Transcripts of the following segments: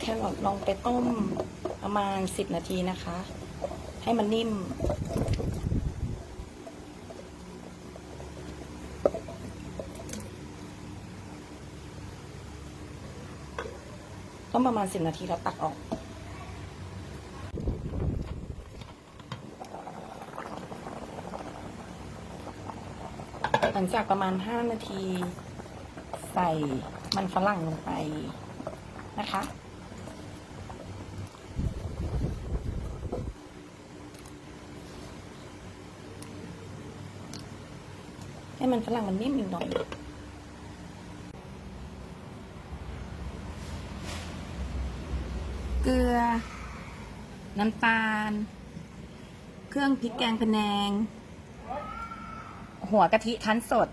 แครอทลงไปต้มประมาณ10 นาทีนะคะ ให้มันนิ่มต้มประมาณ10 นาทีแล้วตักออกหลังจากประมาณ5 นาทีใส่มันฝรั่งลงไปนะคะให้มันฝรั่งมันนิ่มอีกหน่อยเกลือน้ำตาลเครื่องพริกแกงพะแนงหัวกะทิคั้นสด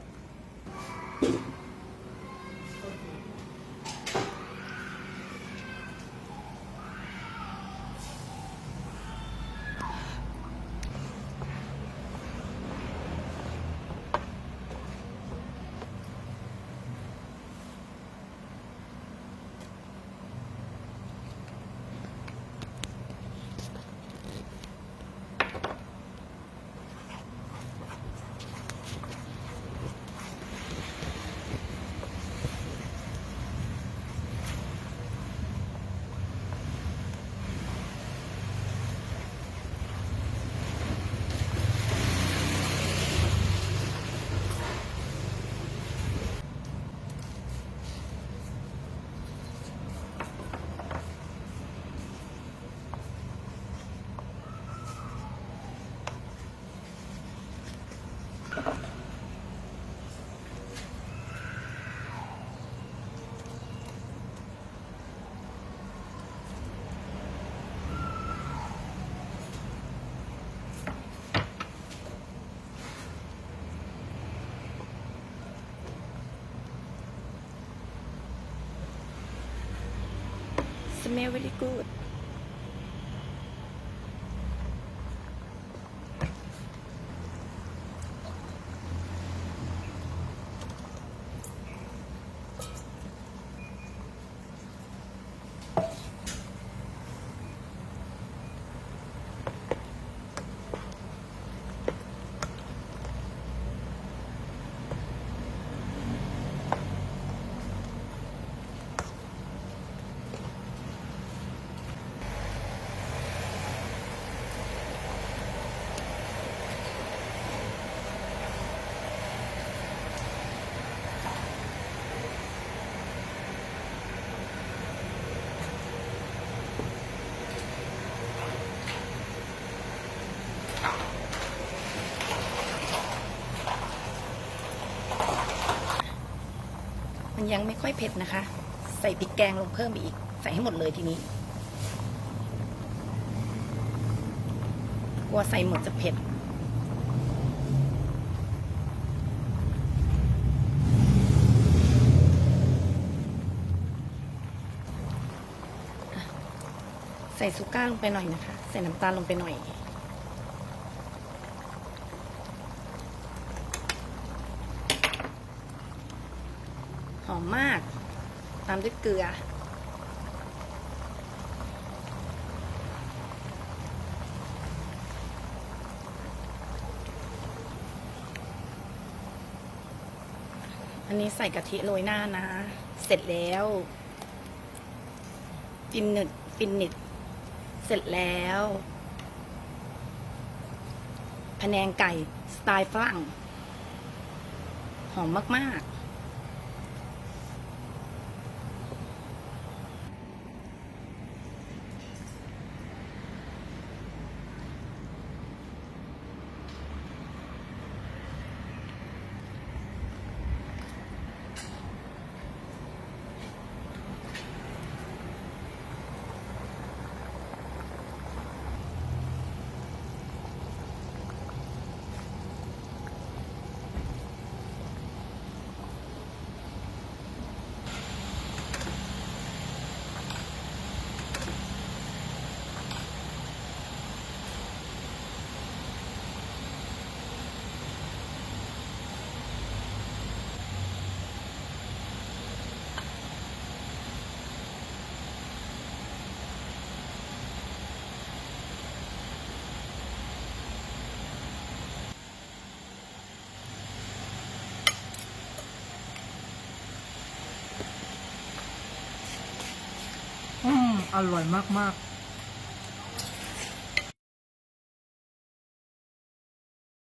smell very good มันยังไม่ค่อยเผ็ดนะคะ ใส่พริกแกงลงเพิ่มไปอีกใส่ให้หมดเลยทีนี้กลัวใส่หมดจะเผ็ดใส่ซูก้าลงไปหน่อยนะคะใส่น้ำตาลลงไปหน่อยหอมมากตามด้วยเกลืออันนี้ใส่กะทิโรยหน้านะเสร็จแล้วฟินนิดเสร็จแล้วพะแนงไก่สไตล์ฝรั่งหอมมากๆ อร่อยมากๆ